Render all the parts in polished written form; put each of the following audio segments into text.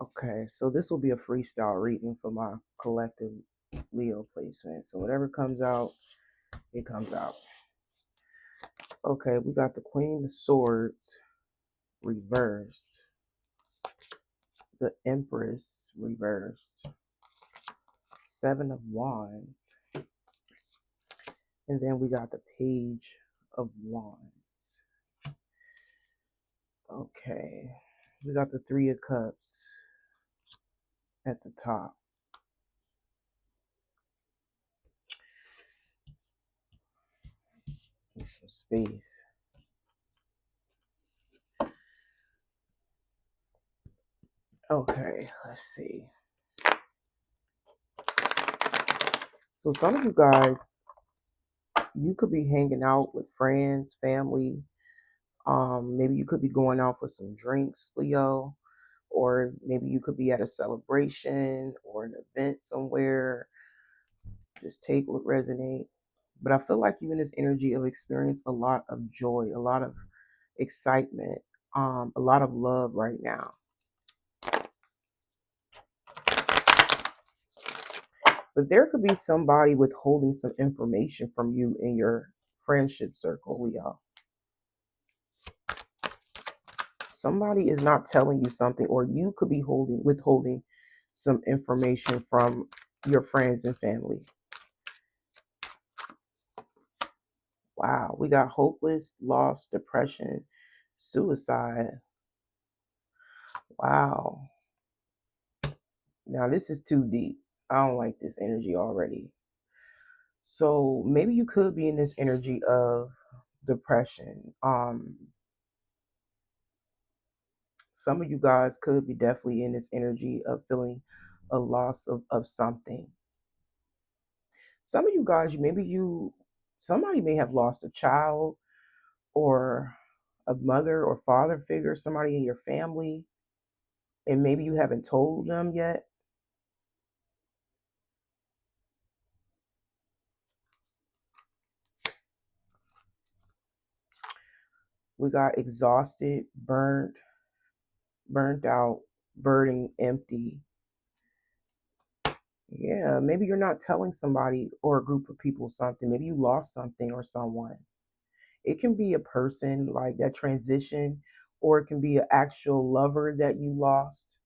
Okay, so this will be a freestyle reading for my collective Leo placement. So whatever comes out, it comes out. Okay, we got the Queen of Swords reversed, the Empress reversed, Seven of Wands, and then we got the Page of Wands. Okay, we got the Three of Cups at the top. Need some space. Okay, let's see. So some of you guys, you could be hanging out with friends, family. Maybe you could be going out for some drinks, Leo, or maybe you could be at a celebration or an event somewhere. Just take what resonate. But I feel like you in this energy of experience a lot of joy, a lot of excitement, a lot of love right now. But there could be somebody withholding some information from you in your friendship circle, Leo. Somebody is not telling you something, or you could be withholding some information from your friends and family. Wow, we got hopeless, lost, depression, suicide. Wow. Now this is too deep. I don't like this energy already. So maybe you could be in this energy of depression. Some of you guys could be definitely in this energy of feeling a loss of something. Some of you guys, somebody may have lost a child or a mother or father figure, somebody in your family, and maybe you haven't told them yet. We got exhausted, burnt out, burning empty. Yeah, maybe you're not telling somebody or a group of people something. Maybe you lost something or someone. It can be a person like that transition, or it can be an actual lover that you lost,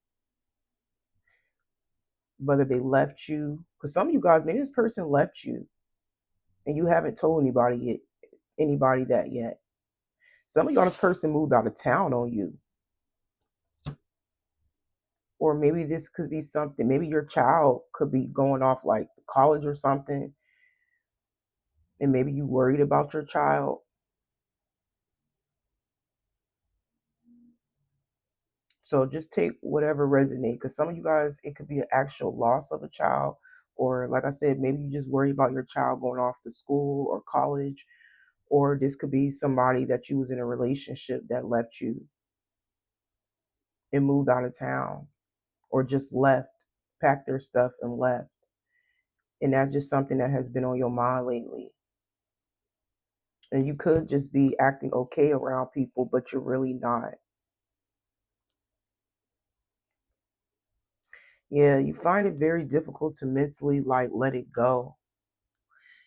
whether they left you. Because some of you guys, maybe this person left you and you haven't told anybody that yet. Some of y'all, this person moved out of town on you. Or maybe this could be something, maybe your child could be going off like college or something, and maybe you worried about your child. So just take whatever resonate, because some of you guys, it could be an actual loss of a child, or like I said, maybe you just worry about your child going off to school or college, or this could be somebody that you was in a relationship that left you and moved out of town, or just left, packed their stuff and left. And that's just something that has been on your mind lately. And you could just be acting okay around people, but you're really not. Yeah, you find it very difficult to mentally like let it go.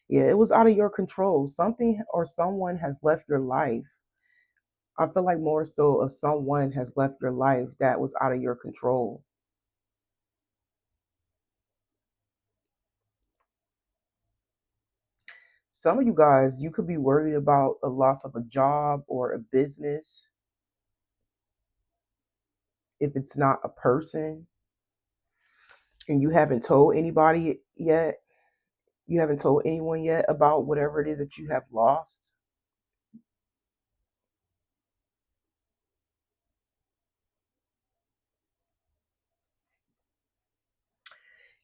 Yeah, it was out of your control. Something or someone has left your life. I feel like more so of someone has left your life that was out of your control. Some of you guys, you could be worried about a loss of a job or a business. If it's not a person and you haven't told anybody yet, you haven't told anyone yet about whatever it is that you have lost.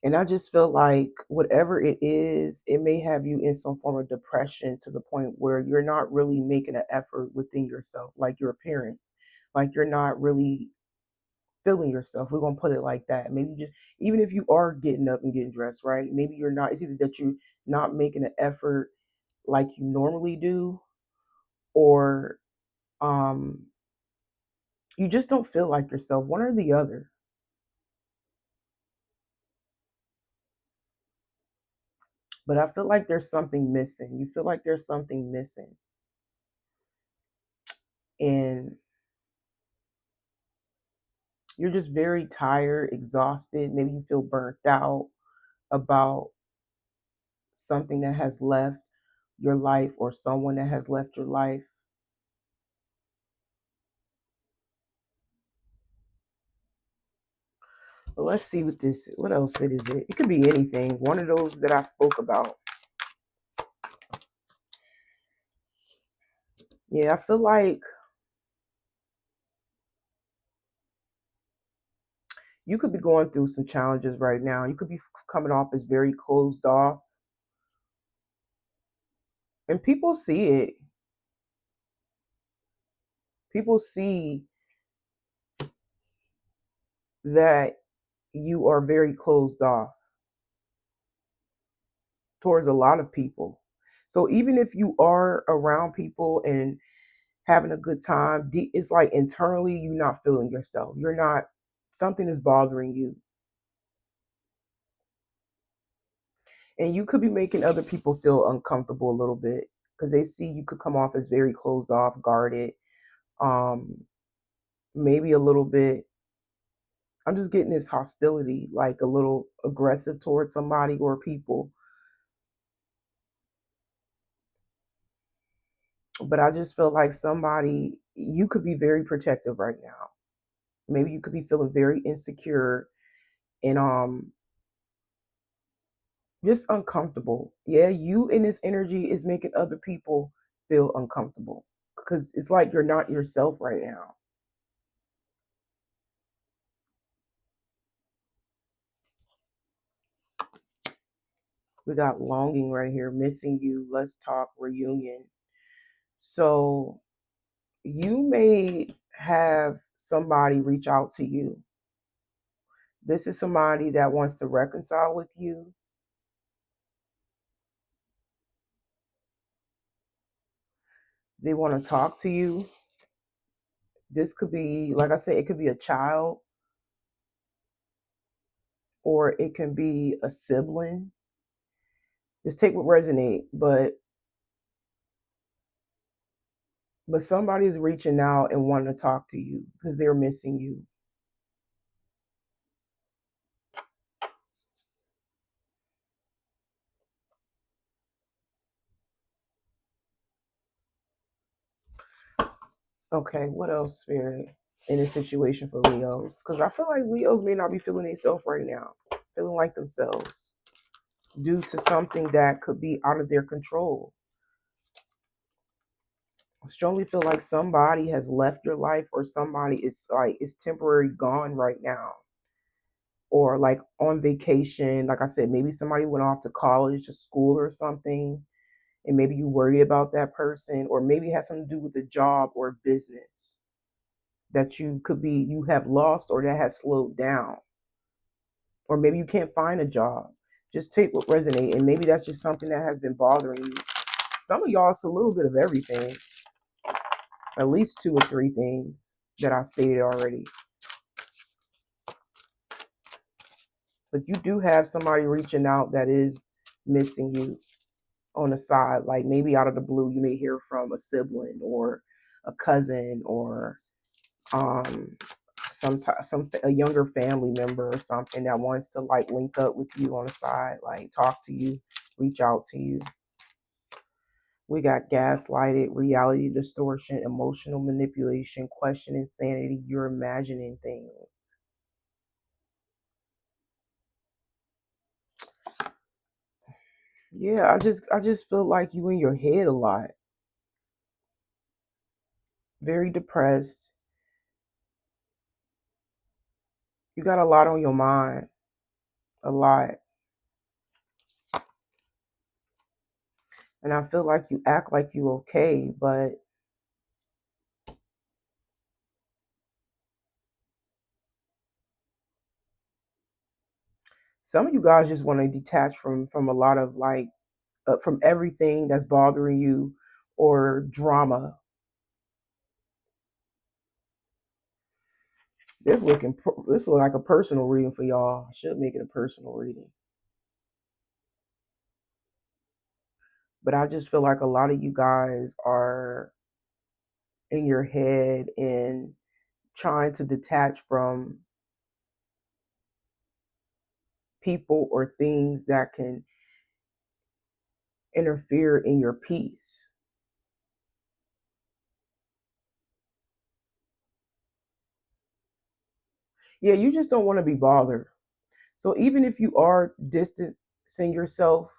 And I just feel like whatever it is, it may have you in some form of depression to the point where you're not really making an effort within yourself, like your appearance. Like you're not really feeling yourself. We're gonna put it like that. Maybe just even if you are getting up and getting dressed, right? Maybe you're not, it's either that you're not making an effort like you normally do, or um you just don't feel like yourself, one or the other. But I feel like there's something missing. You feel like there's something missing. And you're just very tired, exhausted. Maybe you feel burnt out about something that has left your life or someone that has left your life. But let's see what else it is. It could be anything. One of those that I spoke about. Yeah, I feel like you could be going through some challenges right now. You could be coming off as very closed off, and people see it. People see that you are very closed off towards a lot of people. So even if you are around people and having a good time, it's like internally you're not feeling yourself. You're not, something is bothering you. And you could be making other people feel uncomfortable a little bit because they see you could come off as very closed off, guarded, um, maybe a little bit. I'm just getting this hostility, like a little aggressive towards somebody or people. But I just feel like somebody, you could be very protective right now. Maybe you could be feeling very insecure and just uncomfortable. Yeah, you in this energy is making other people feel uncomfortable because it's like you're not yourself right now. We got longing right here, missing you, let's talk, reunion. So you may have somebody reach out to you. This is somebody that wants to reconcile with you. They want to talk to you. This could be, like I said, it could be a child or it can be a sibling. Just take what resonate, but somebody is reaching out and wanting to talk to you because they're missing you. Okay, what else, Spirit, in this situation for Leos? Because I feel like Leos may not be feeling themselves right now, feeling like themselves due to something that could be out of their control. I strongly feel like somebody has left your life or somebody is temporary gone right now or like on vacation. Like I said, maybe somebody went off to college to school or something and maybe you worried about that person or maybe it has something to do with the job or business that you have lost or that has slowed down, or maybe you can't find a job. Just take what resonate, and maybe that's just something that has been bothering you. Some of y'all, it's a little bit of everything, at least two or three things that I stated already. But you do have somebody reaching out that is missing you on the side, like maybe out of the blue you may hear from a sibling or a cousin or um some a younger family member or something that wants to like link up with you on the side, like talk to you, reach out to you. We got gaslighted, reality distortion, emotional manipulation, question insanity, you're imagining things. Yeah, I just feel like you in your head a lot. Very depressed. You got a lot on your mind. A lot. And I feel like you act like you okay, but some of you guys just want to detach from a lot of like from everything that's bothering you or drama. This look like a personal reading for y'all. I should make it a personal reading. But I just feel like a lot of you guys are in your head and trying to detach from people or things that can interfere in your peace. Yeah, you just don't want to be bothered. So even if you are distancing yourself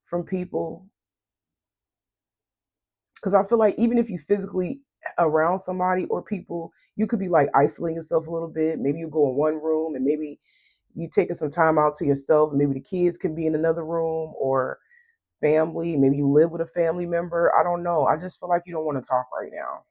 from people, because I feel like even if you physically around somebody or people, you could be like isolating yourself a little bit. Maybe you go in one room and maybe you taking some time out to yourself. Maybe the kids can be in another room or family. Maybe you live with a family member. I don't know. I just feel like you don't want to talk right now.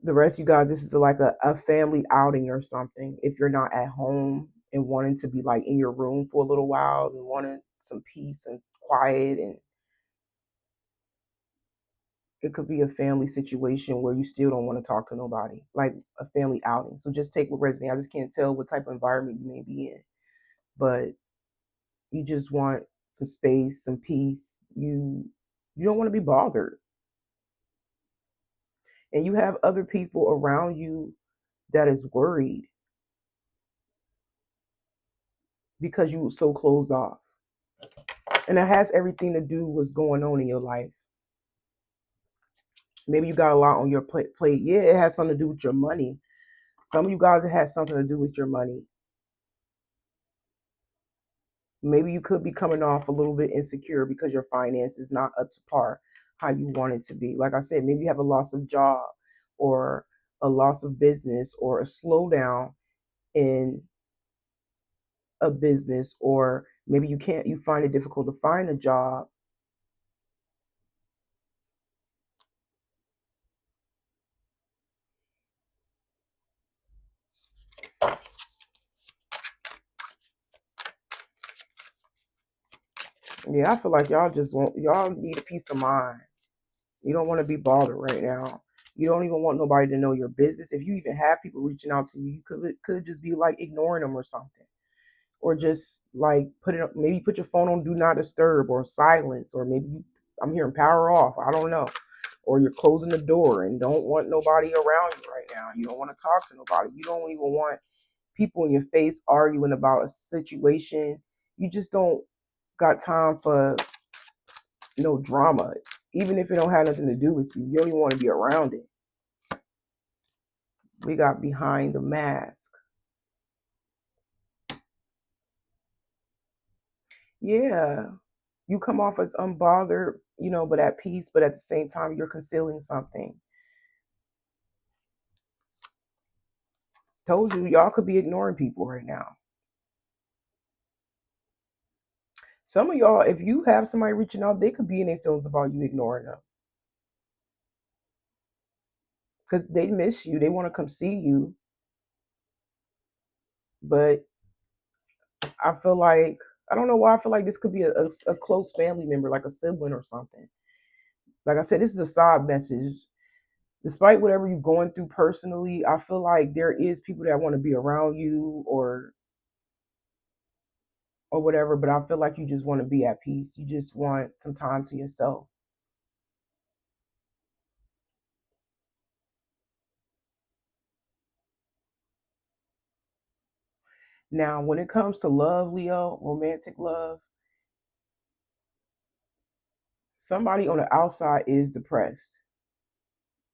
The rest of you guys, this is like a family outing or something. If you're not at home and wanting to be like in your room for a little while and wanting some peace and quiet, and it could be a family situation where you still don't want to talk to nobody, like a family outing. So just take what resonates. I just can't tell what type of environment you may be in, but you just want some space, some peace. You don't want to be bothered, and you have other people around you that is worried because you so closed off. And that has everything to do with what's going on in your life. Maybe you got a lot on your plate. Yeah, it has something to do with your money. Some of you guys, it has something to do with your money. Maybe you could be coming off a little bit insecure because your finance is not up to par how you want it to be. Like I said, maybe you have a loss of job or a loss of business or a slowdown in a business, or maybe you find it difficult to find a job. Yeah, I feel like y'all need a peace of mind. You don't want to be bothered right now. You don't even want nobody to know your business. If you even have people reaching out to you, you could just be like ignoring them or something, or just like maybe put your phone on do not disturb or silence, or maybe I'm hearing power off. I don't know, or you're closing the door and don't want nobody around you right now. You don't want to talk to nobody. You don't even want people in your face arguing about a situation. You just don't got time for no drama, even if it don't have nothing to do with you. You don't even want to be around it. We got behind the mask. Yeah, you come off as unbothered, but at peace, but at the same time, you're concealing something. Told you, y'all could be ignoring people right now. Some of y'all, if you have somebody reaching out, they could be in their feelings about you ignoring them because they miss you. They want to come see you, but I feel like I don't know why I feel like this could be a close family member, like a sibling or something. Like I said, this is a side message. Despite whatever you're going through personally, I feel like there is people that want to be around you or whatever, but I feel like you just want to be at peace. You just want some time to yourself. Now, when it comes to love, Leo, romantic love, somebody on the outside is depressed.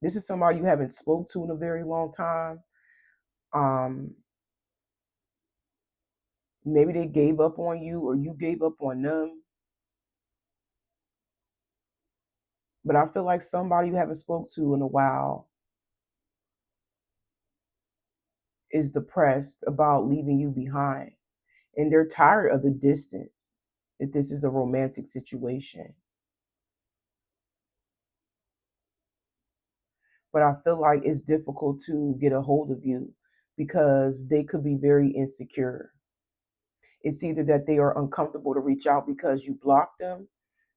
This is somebody you haven't spoke to in a very long time. Um, Maybe they gave up on you or you gave up on them. But I feel like somebody you haven't spoke to in a while is depressed about leaving you behind. And they're tired of the distance, if this is a romantic situation. But I feel like it's difficult to get a hold of you because they could be very insecure. It's either that they are uncomfortable to reach out because you blocked them,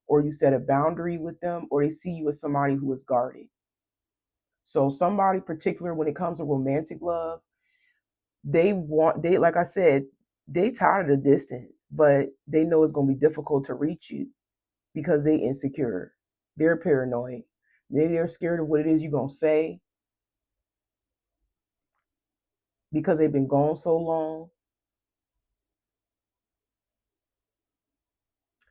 or you set a boundary with them, or they see you as somebody who is guarded. So somebody particular when it comes to romantic love, they like I said, They tired of the distance, but they know it's gonna be difficult to reach you because they insecure. They're paranoid. They're scared of what it is you're gonna say because they've been gone so long.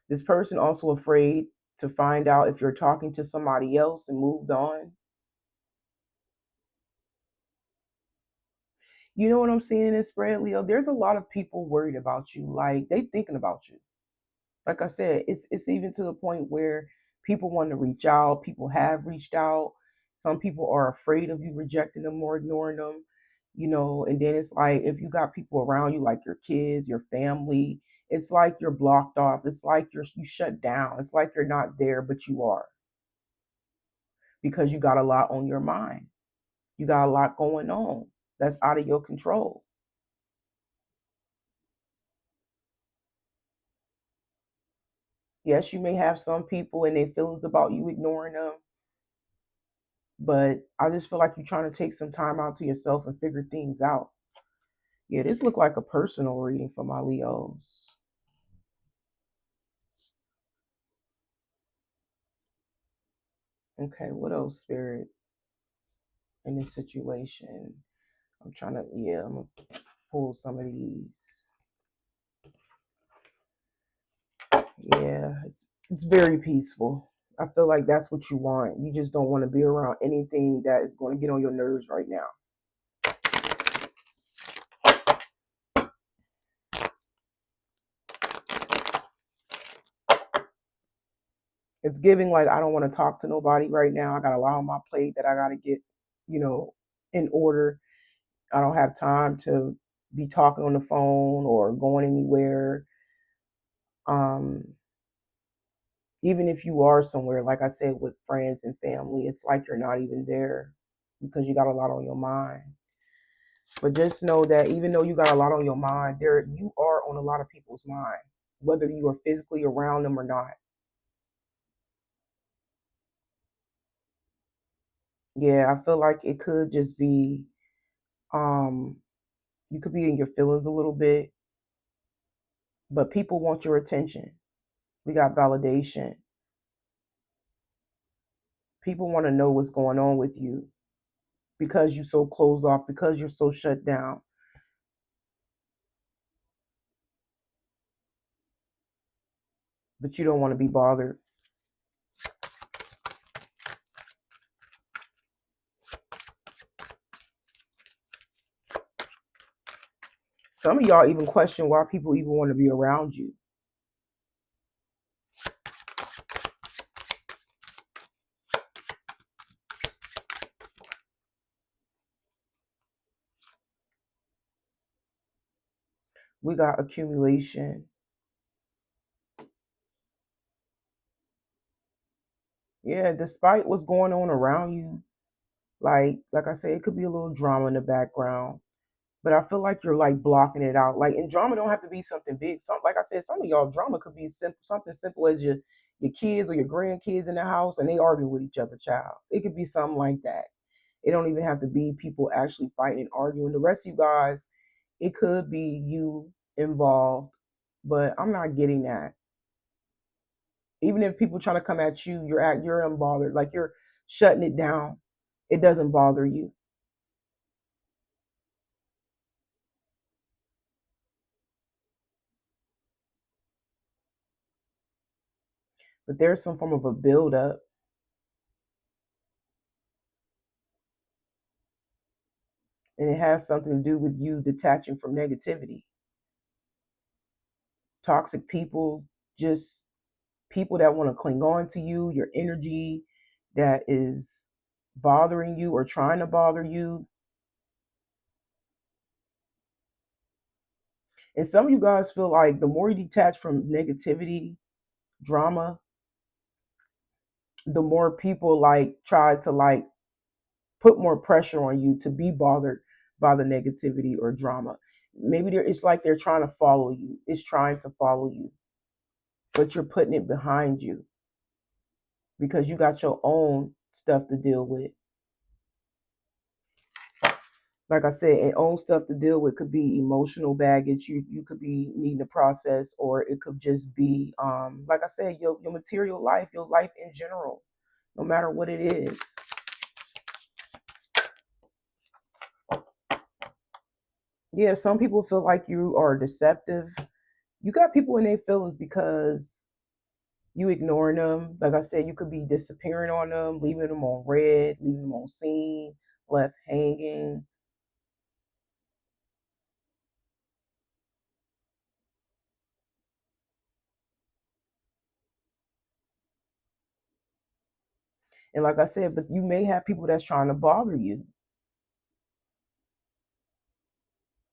This person also afraid to find out if you're talking to somebody else and moved on. You know what I'm seeing in this spread, Leo? There's a lot of people worried about you. Like they thinking about you. Like I said, it's even to the point where people want to reach out. People have reached out. Some people are afraid of you rejecting them or ignoring them. And then it's like if you got people around you, like your kids, your family, it's like you're blocked off. It's like you shut down. It's like you're not there, but you are because you got a lot on your mind. You got a lot going on that's out of your control. Yes, you may have some people and their feelings about you ignoring them, but I just feel like you're trying to take some time out to yourself and figure things out. Yeah, this looked like a personal reading for my Leos. Okay, what else, Spirit, in this situation? I'm gonna pull some of these. Yeah, it's very peaceful. I feel like that's what you want. You just don't want to be around anything that is going to get on your nerves right now. It's giving like I don't want to talk to nobody right now. I got a lot on my plate that I got to get, you know, in order. I don't have time to be talking on the phone or going anywhere. Um, Even if you are somewhere, like I said, with friends and family, it's like you're not even there because you got a lot on your mind. But just know that even though you got a lot on your mind, there you are on a lot of people's mind, whether you are physically around them or not. Yeah, I feel like it could just be um you could be in your feelings a little bit, but people want your attention. We got validation. People want to know what's going on with you because you're so closed off, because you're so shut down. But you don't want to be bothered. Some of y'all even question why people even want to be around you. We got accumulation. Yeah, despite what's going on around you, like I said, it could be a little drama in the background. But I feel like you're like blocking it out. Like, and drama don't have to be something big. Some, like I said, some of y'all drama could be simple, something simple as your kids or your grandkids in the house and they argue with each other. Child, it could be something like that. It don't even have to be people actually fighting and arguing. The rest of you guys, it could be you involved, but I'm not getting that. Even if people trying to come at you, you're unbothered. Like you're shutting it down. It doesn't bother you. But there's some form of a buildup, and it has something to do with you detaching from negativity. Toxic people, just people that want to cling on to you, your energy that is bothering you or trying to bother you. And some of you guys feel like the more you detach from negativity, drama, the more people like try to like put more pressure on you to be bothered by the negativity or drama. Maybe it's like they're trying to follow you. It's trying to follow you, but you're putting it behind you because you got your own stuff to deal with. Like I said, and own stuff to deal with could be emotional baggage you could be needing to process, or it could just be like I said, your material life, your life in general, no matter what it is. Yeah, some people feel like you are deceptive. You got people in their feelings because you ignoring them. Like I said, you could be disappearing on them, leaving them on red, leaving them on scene, left hanging. And like I said, but you may have people that's trying to bother you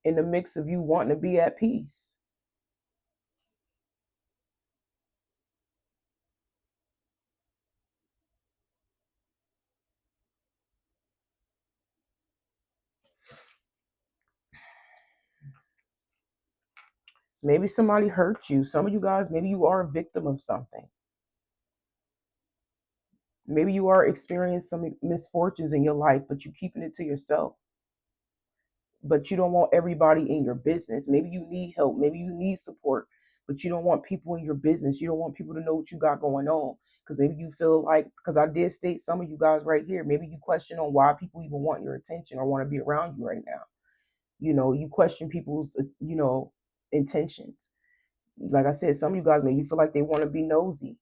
in the mix of you wanting to be at peace. Maybe somebody hurt you. Some of you guys, maybe you are a victim of something. Maybe you are experiencing some misfortunes in your life, but you keeping it to yourself. But you don't want everybody in your business. Maybe you need help. Maybe you need support, but you don't want people in your business. You don't want people to know what you got going on. Because maybe you feel like, because I did state some of you guys right here, maybe you question on why people even want your attention or want to be around you right now. You question people's, intentions. Like I said, some of you guys, maybe you feel like they want to be nosy.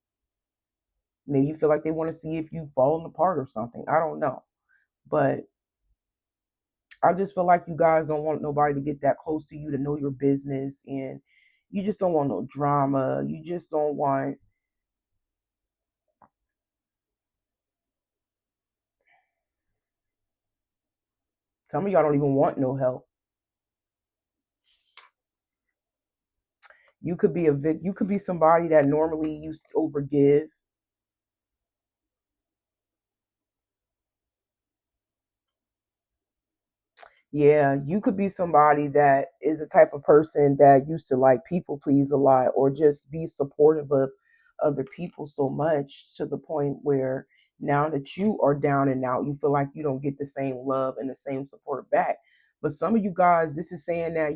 Maybe you feel like they want to see if you've fallen apart or something. I don't know. But I just feel like you guys don't want nobody to get that close to you to know your business, and you just don't want no drama. You just don't want, some of y'all don't even want no help. You could be somebody that normally used to overgive. Yeah, you could be somebody that is the type of person that used to like people please a lot, or just be supportive of other people so much to the point where now that you are down and out, you feel like you don't get the same love and the same support back. But some of you guys, this is saying that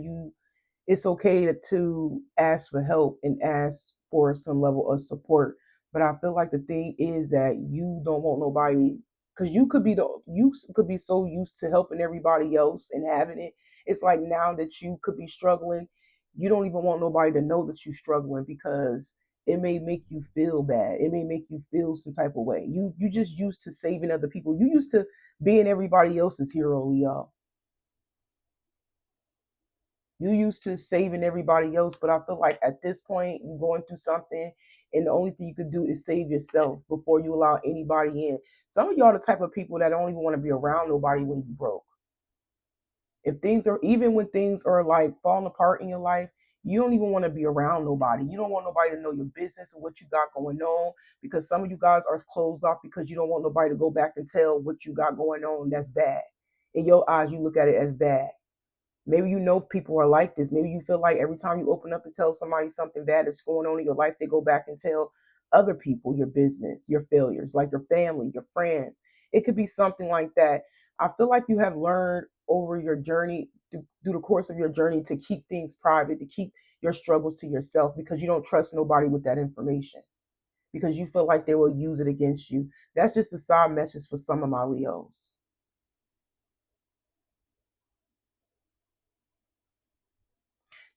it's okay to ask for help and ask for some level of support. But I feel like the thing is that you don't want nobody, because you could be so used to helping everybody else and having it. It's like now that you could be struggling, you don't even want nobody to know that you're struggling, because it may make you feel bad. It may make you feel some type of way. You just used to saving other people. You used to being everybody else's hero, Leo. You used to saving everybody else, but I feel like at this point you're going through something, and the only thing you could do is save yourself before you allow anybody in. Some of y'all the type of people that don't even want to be around nobody when you broke. If things are, even when things are like falling apart in your life, you don't even want to be around nobody. You don't want nobody to know your business and what you got going on, because some of you guys are closed off because you don't want nobody to go back and tell what you got going on that's bad. In your eyes, you look at it as bad. Maybe you know people are like this. Maybe you feel like every time you open up and tell somebody something bad that's going on in your life, they go back and tell other people your business, your failures, like your family, your friends. It could be something like that. I feel like you have learned over your journey, through the course of your journey, to keep things private, to keep your struggles to yourself, because you don't trust nobody with that information, because you feel like they will use it against you. That's just a side message for some of my Leos.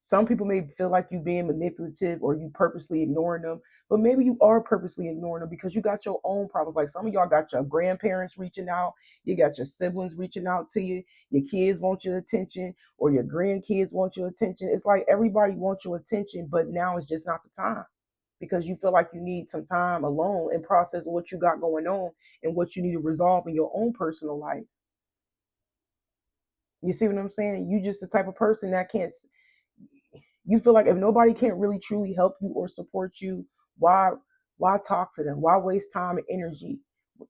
Some people may feel like you being manipulative or you purposely ignoring them, but maybe you are purposely ignoring them because you got your own problems. Like some of y'all got your grandparents reaching out, you got your siblings reaching out to you, your kids want your attention, or your grandkids want your attention. It's like everybody wants your attention, but now it's just not the time, because you feel like you need some time alone and process what you got going on and what you need to resolve in your own personal life. You see what I'm saying? You just the type of person that can't, you feel like if nobody can't really truly help you or support you, why why talk to them? Why waste time and energy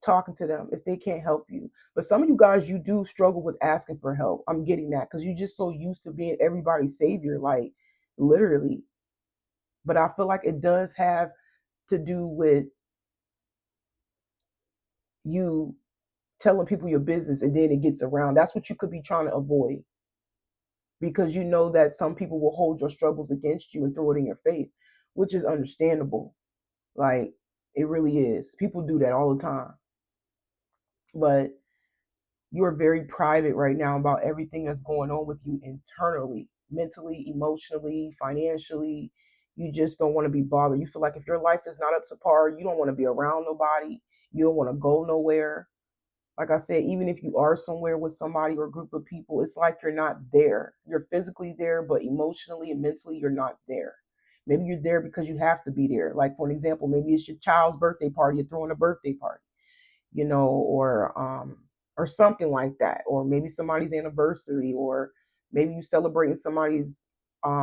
talking to them if they can't help you? But some of you guys, you do struggle with asking for help. I'm getting that because you're just so used to being everybody's savior, like literally. But I feel like it does have to do with you telling people your business and then it gets around. That's what you could be trying to avoid, because you know that some people will hold your struggles against you and throw it in your face, which is understandable. Like, it really is. People do that all the time. But you're very private right now about everything that's going on with you internally, mentally, emotionally, financially. You just don't want to be bothered. You feel like if your life is not up to par, you don't want to be around nobody. You don't want to go nowhere. Like I said, even if you are somewhere with somebody or a group of people, it's like you're not there. You're physically there, but emotionally and mentally, you're not there. Maybe you're there because you have to be there. Like, for an example, maybe it's your child's birthday party, you're throwing a birthday party, or something like that, or maybe somebody's anniversary, or maybe you celebrating somebody's,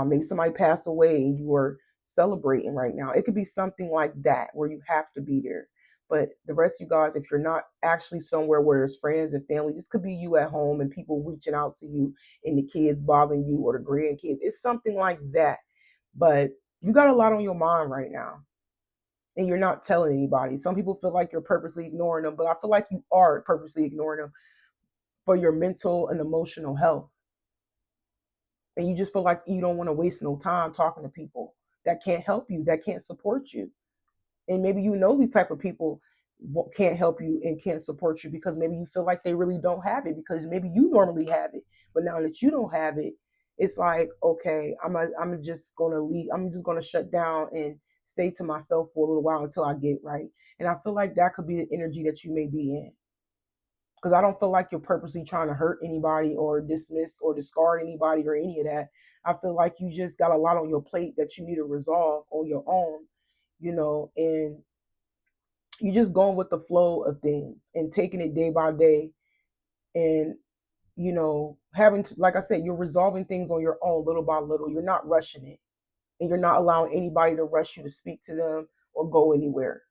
maybe somebody passed away and you are celebrating right now. It could be something like that where you have to be there. But the rest of you guys, if you're not actually somewhere where there's friends and family, this could be you at home and people reaching out to you and the kids bothering you or the grandkids. It's something like that. But you got a lot on your mind right now and you're not telling anybody. Some people feel like you're purposely ignoring them, but I feel like you are purposely ignoring them for your mental and emotional health. And you just feel like you don't want to waste no time talking to people that can't help you, that can't support you. And maybe you know these type of people can't help you and can't support you because maybe you feel like they really don't have it, because maybe you normally have it, but now that you don't have it, it's like, okay, I'm just gonna leave. I'm just gonna shut down and stay to myself for a little while until I get right. And I feel like that could be the energy that you may be in, because I don't feel like you're purposely trying to hurt anybody or dismiss or discard anybody or any of that. I feel like you just got a lot on your plate that you need to resolve on your own, and you just going with the flow of things and taking it day by day, and having to, like I said, you're resolving things on your own little by little. You're not rushing it, and you're not allowing anybody to rush you to speak to them or go anywhere.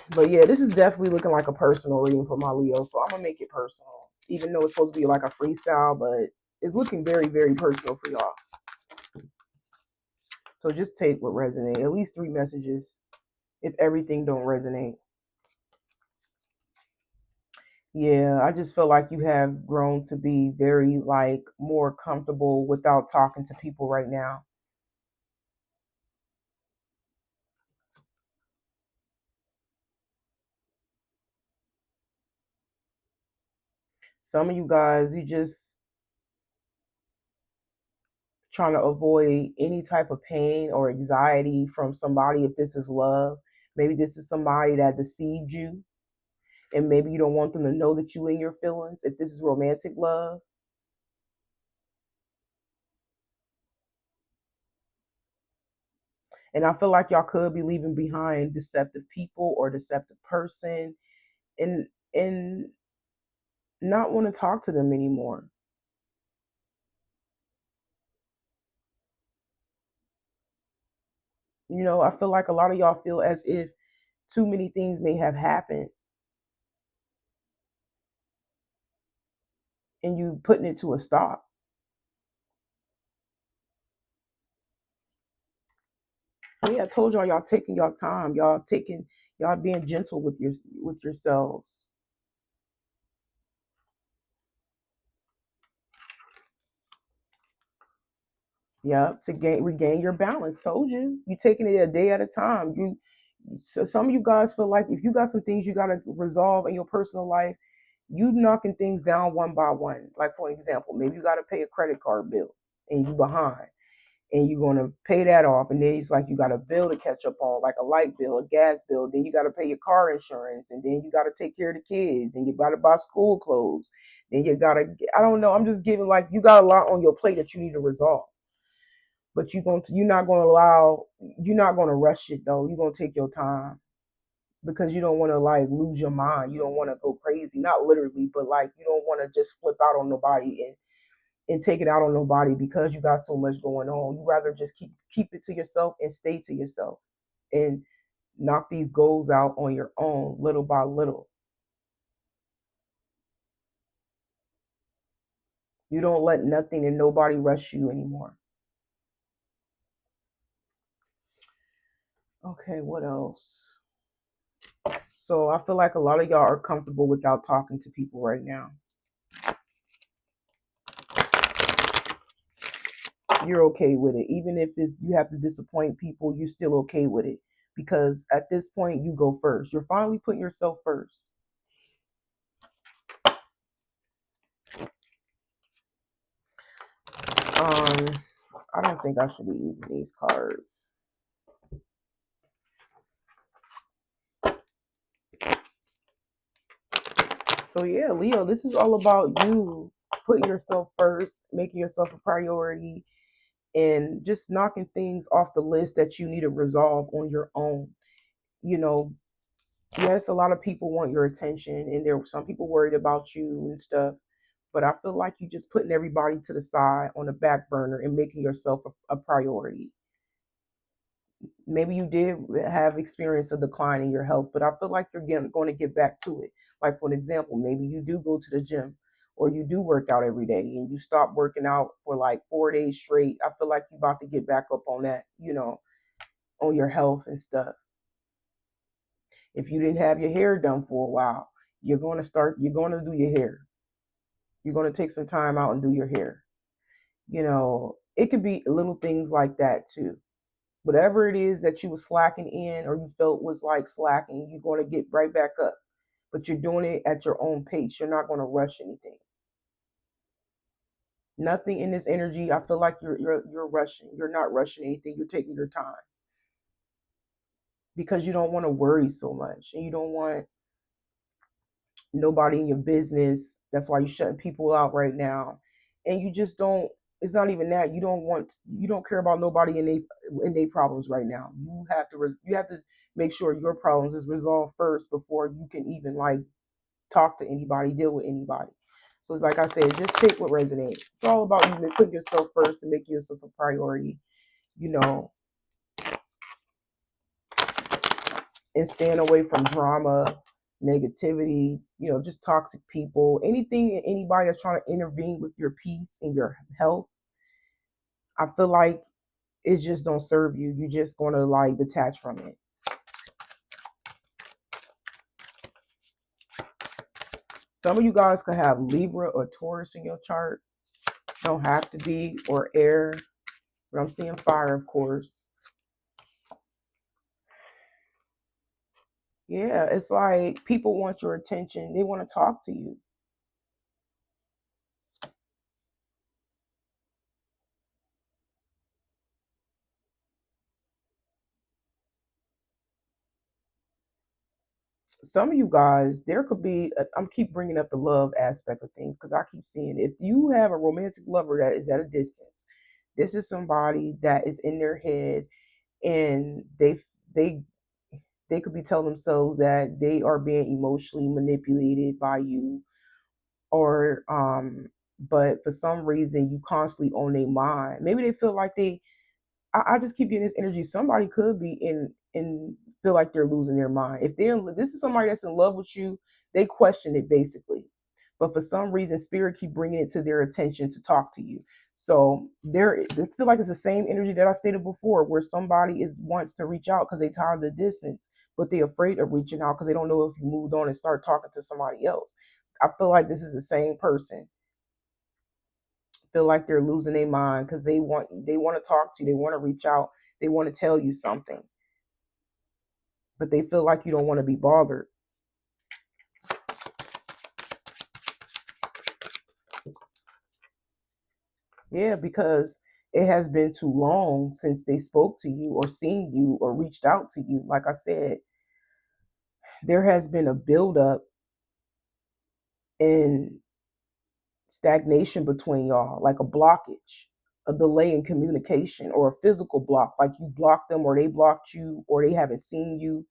But yeah, this is definitely looking like a personal reading for my Leo, so I'm gonna make it personal, even though it's supposed to be like a freestyle, but it's looking very, very personal for y'all. So just take what resonate. At least 3 messages. If everything don't resonate, yeah, I just feel like you have grown to be very, like, more comfortable without talking to people right now. Some of you guys, you just trying to avoid any type of pain or anxiety from somebody. If this is love, maybe this is somebody that deceived you, and maybe you don't want them to know that you in your feelings. If this is romantic love, and I feel like y'all could be leaving behind deceptive people or deceptive person, and not want to talk to them anymore. I feel like a lot of y'all feel as if too many things may have happened and you putting it to a stop. Yeah, I told y'all taking y'all time. Y'all being gentle with yourselves. Yeah, to regain your balance. Told you. You taking it a day at a time. So some of you guys feel like if you got some things you gotta resolve in your personal life, you knocking things down one by one. Like, for example, maybe you gotta pay a credit card bill and you behind, and you're going to pay that off, and then it's like you got a bill to catch up on, like a light bill, a gas bill, then you got to pay your car insurance, and then you got to take care of the kids, and you got to buy school clothes, then you got to, I don't know, I'm just giving, like, you got a lot on your plate that you need to resolve. But you're not going to rush it though. You're going to take your time, because you don't want to, like, lose your mind. You don't want to go crazy, not literally, but like you don't want to just flip out on nobody and take it out on nobody because you got so much going on. You rather just keep it to yourself and stay to yourself and knock these goals out on your own, little by little. You don't let nothing and nobody rush you anymore. Okay, what else? So I feel like a lot of y'all are comfortable without talking to people right now. You're okay with it. Even if it's you have to disappoint people, you're still okay with it. Because at this point you go first. You're finally putting yourself first. I don't think I should be using these cards. So yeah, Leo, this is all about you putting yourself first, making yourself a priority, and just knocking things off the list that you need to resolve on your own. You know, yes, a lot of people want your attention, and there are some people worried about you and stuff. But I feel like you just putting everybody to the side on the back burner and making yourself a priority. Maybe you did have experience of decline in your health, but I feel like you're going to get back to it. Like for an example, maybe you do go to the gym or you do work out every day and you stop working out for like 4 days straight. I feel like you're about to get back up on that, on your health and stuff. If you didn't have your hair done for a while, you're going to do your hair. You're going to take some time out and do your hair. It could be little things like that too. Whatever it is that you were slacking in or you felt was like slacking, you're going to get right back up. But you're doing it at your own pace. You're not going to rush anything. Nothing in this energy. I feel like you're rushing. You're not rushing anything. You're taking your time because you don't want to worry so much, and you don't want nobody in your business. That's why you're shutting people out right now, and you just don't. It's not even that you don't care about nobody in their problems right now. You have to make sure your problems is resolved first before you can even like talk to anybody, deal with anybody. So like I said, just take what resonates. It's all about you putting yourself first and making yourself a priority, you know, and staying away from drama, negativity, just toxic people, anything and anybody that's trying to intervene with your peace and your health. I feel like it just don't serve you. You're just gonna like detach from it. Some of you guys could have Libra or Taurus in your chart. Don't have to be, or air, but I'm seeing fire, of course. Yeah, it's like people want your attention. They want to talk to you. Some of you guys, there could be, I'm keep bringing up the love aspect of things because I keep seeing if you have a romantic lover that is at a distance, this is somebody that is in their head and they they could be telling themselves that they are being emotionally manipulated by you or but for some reason you constantly on their mind. Maybe they feel like I just keep getting this energy. Somebody could be in feel like they're losing their mind. If this is somebody that's in love with you, they question it basically. But for some reason, spirit keep bringing it to their attention to talk to you. So they feel like it's the same energy that I stated before, where somebody is wants to reach out because they tired of the distance, but they're afraid of reaching out because they don't know if you moved on and start talking to somebody else. I feel like this is the same person feel like they're losing their mind because they want to talk to you, they want to reach out, they want to tell you something, but they feel like you don't want to be bothered. Yeah, because it has been too long since they spoke to you or seen you or reached out to you. Like I said, there has been a buildup in stagnation between y'all, like a blockage, a delay in communication, or a physical block, like you blocked them or they blocked you or they haven't seen you.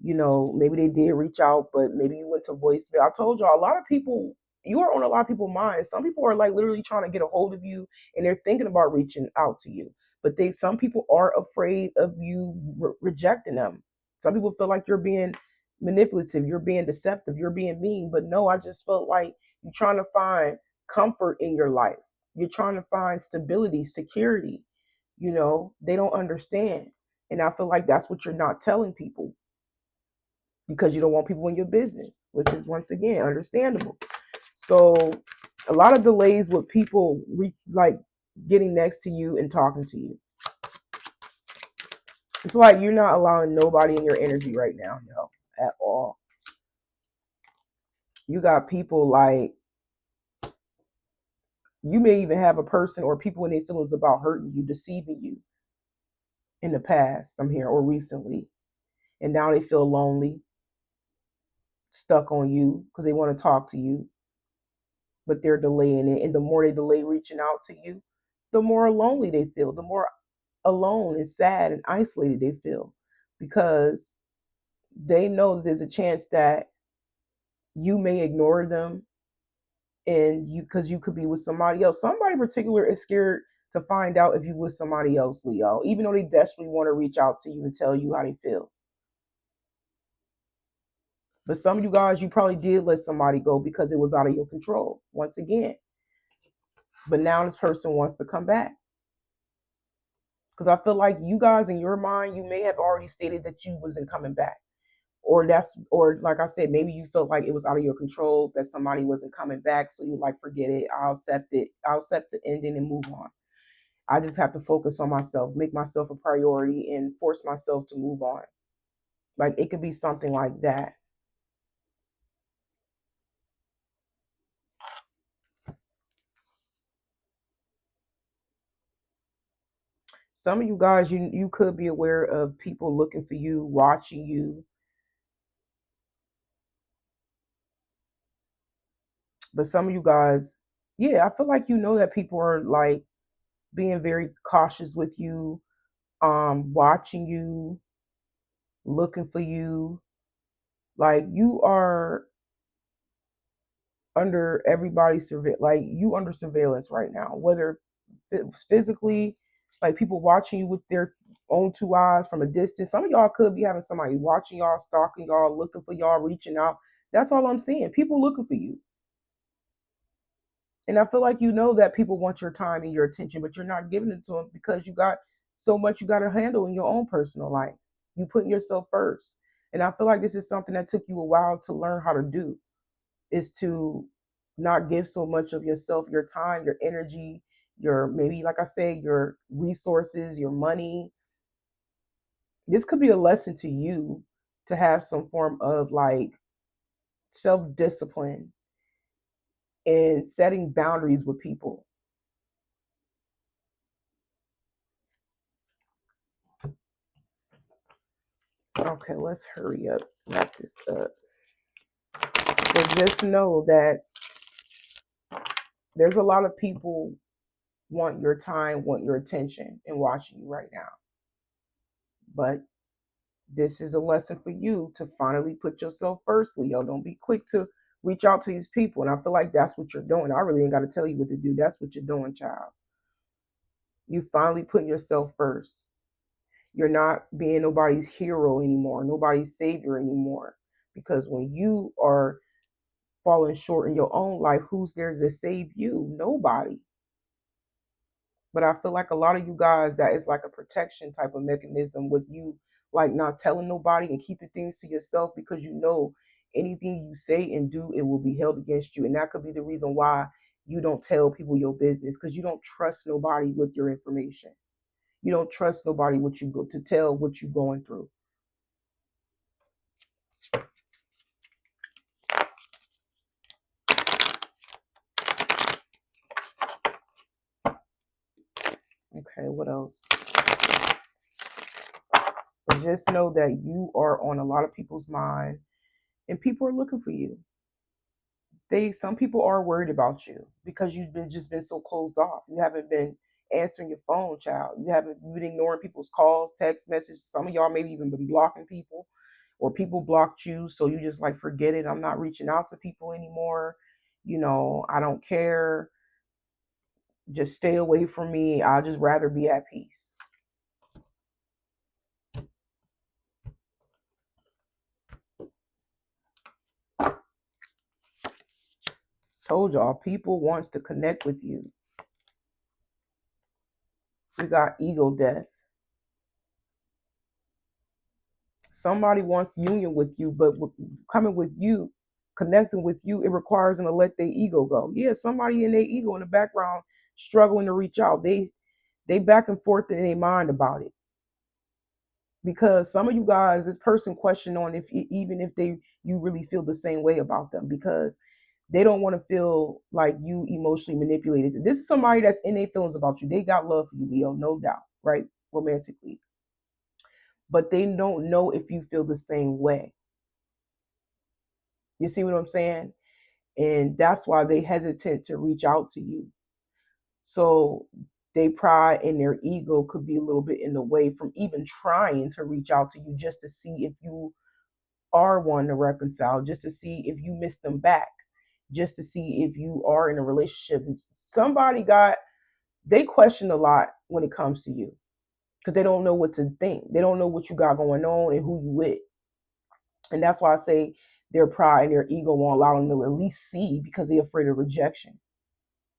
Maybe they did reach out, but maybe you went to voicemail. I told y'all, a lot of people, you are on a lot of people's minds. Some people are like literally trying to get a hold of you and they're thinking about reaching out to you. But some people are afraid of you rejecting them. Some people feel like you're being manipulative, you're being deceptive, you're being mean. But no, I just felt like you're trying to find comfort in your life. You're trying to find stability, security. They don't understand. And I feel like that's what you're not telling people. because you don't want people in your business, which is once again understandable. So a lot of delays with people like getting next to you and talking to you. It's like you're not allowing nobody in your energy right now, at all. You got people like, you may even have a person or people in their feelings about hurting you, deceiving you in the past, I'm here, or recently. And now they feel lonely, stuck on you because they want to talk to you, but they're delaying it. And the more they delay reaching out to you, the more lonely they feel, the more alone and sad and isolated they feel, because they know that there's a chance that you may ignore them, and because you could be with somebody else. Somebody in particular is scared to find out if you with somebody else, Leo, even though they desperately want to reach out to you and tell you how they feel. But some of you guys, you probably did let somebody go because it was out of your control, once again. But now this person wants to come back. Because I feel like you guys, in your mind, you may have already stated that you wasn't coming back. Or like I said, maybe you felt like it was out of your control, that somebody wasn't coming back. So you like, forget it. I'll accept it. I'll accept the ending and move on. I just have to focus on myself, make myself a priority, and force myself to move on. Like, it could be something like that. Some of you guys, you could be aware of people looking for you, watching you. But some of you guys, yeah, I feel like you know that people are like being very cautious with you, watching you, looking for you. Like, you are under everybody's surveillance, like you under surveillance right now, whether it's physically, like people watching you with their own two eyes from a distance. Some of y'all could be having somebody watching y'all, stalking y'all, looking for y'all, reaching out. That's all I'm seeing. People looking for you. And I feel like you know that people want your time and your attention, but you're not giving it to them because you got so much you got to handle in your own personal life. You putting yourself first. And I feel like this is something that took you a while to learn how to do, is to not give so much of yourself, your time, your energy, your, maybe, like I say, your resources, your money. This could be a lesson to you to have some form of like self discipline and setting boundaries with people. Okay, let's hurry up, wrap this up. But just know that there's a lot of people want your time, want your attention, and watching you right now. But this is a lesson for you to finally put yourself first, Leo. Don't be quick to reach out to these people. And I feel like that's what you're doing. I really ain't got to tell you what to do. That's what you're doing, child. You finally putting yourself first. You're not being nobody's hero anymore, nobody's savior anymore. Because when you are falling short in your own life, who's there to save you? Nobody. But I feel like a lot of you guys, that is like a protection type of mechanism with you, like not telling nobody and keeping things to yourself, because you know anything you say and do, it will be held against you. And that could be the reason why you don't tell people your business, because you don't trust nobody with your information. You don't trust nobody what you go to tell what you're going through. Okay, what else? But just know that you are on a lot of people's mind, and people are looking for you. Some people are worried about you because you've been so closed off. You haven't been answering your phone, child. You've been ignoring people's calls, text messages. Some of y'all maybe even been blocking people, or people blocked you, so you just like, forget it. I'm not reaching out to people anymore. I don't care. Just stay away from me. I'll just rather be at peace. Told y'all, people wants to connect with you. We got ego death. Somebody wants union with you, but coming with you, connecting with you, it requires them to let their ego go. Yeah, somebody in their ego in the background struggling to reach out. They back and forth in their mind about it. Because some of you guys, this person question on if even if they you really feel the same way about them, because they don't want to feel like you emotionally manipulated. This is somebody that's in their feelings about you. They got love for you, Leo, no doubt, right? Romantically. But they don't know if you feel the same way. You see what I'm saying? And that's why they hesitate to reach out to you. So their pride and their ego could be a little bit in the way from even trying to reach out to you, just to see if you are one to reconcile, just to see if you miss them back, just to see if you are in a relationship. They question a lot when it comes to you because they don't know what to think. They don't know what you got going on and who you with. And that's why I say their pride and their ego won't allow them to at least see, because they're afraid of rejection.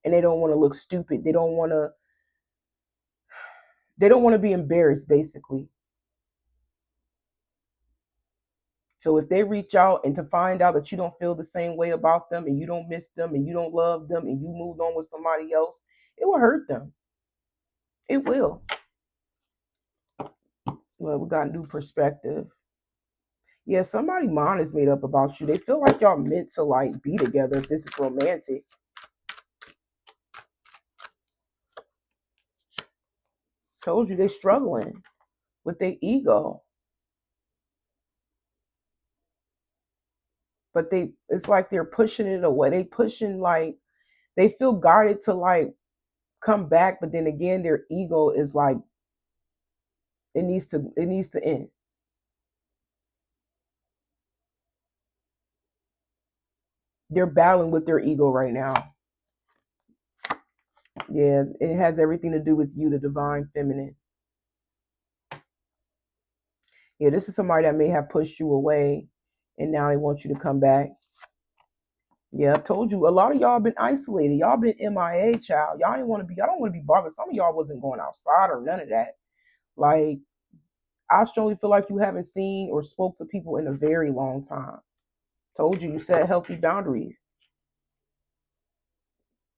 And they don't want to look stupid. They don't want to be embarrassed, basically. So if they reach out and to find out that you don't feel the same way about them, and you don't miss them, and you don't love them, and you moved on with somebody else, it will hurt them. It will. Well, we got a new perspective. Yeah, somebody mind is made up about you. They feel like y'all meant to like be together if this is romantic. Told you they struggling with their ego. But it's like they're pushing it away. They pushing, like, they feel guarded to like come back, but then again their ego is like it needs to end. They're battling with their ego right now. Yeah, it has everything to do with you, the divine feminine. Yeah, this is somebody that may have pushed you away and now they want you to come back. Yeah, I told you, a lot of y'all been isolated. Y'all been MIA, child. Y'all don't want to be bothered. Some of y'all wasn't going outside or none of that. Like, I strongly feel like you haven't seen or spoke to people in a very long time. Told you set healthy boundaries.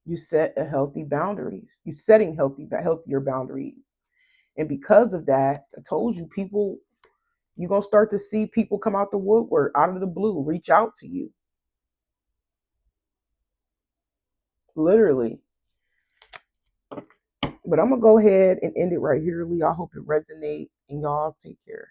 You set a healthy boundaries. You setting healthier boundaries. And because of that, I told you, people, you're gonna start to see people come out the woodwork, out of the blue, reach out to you. Literally. But I'm gonna go ahead and end it right here, Lee. I hope it resonates, and y'all take care.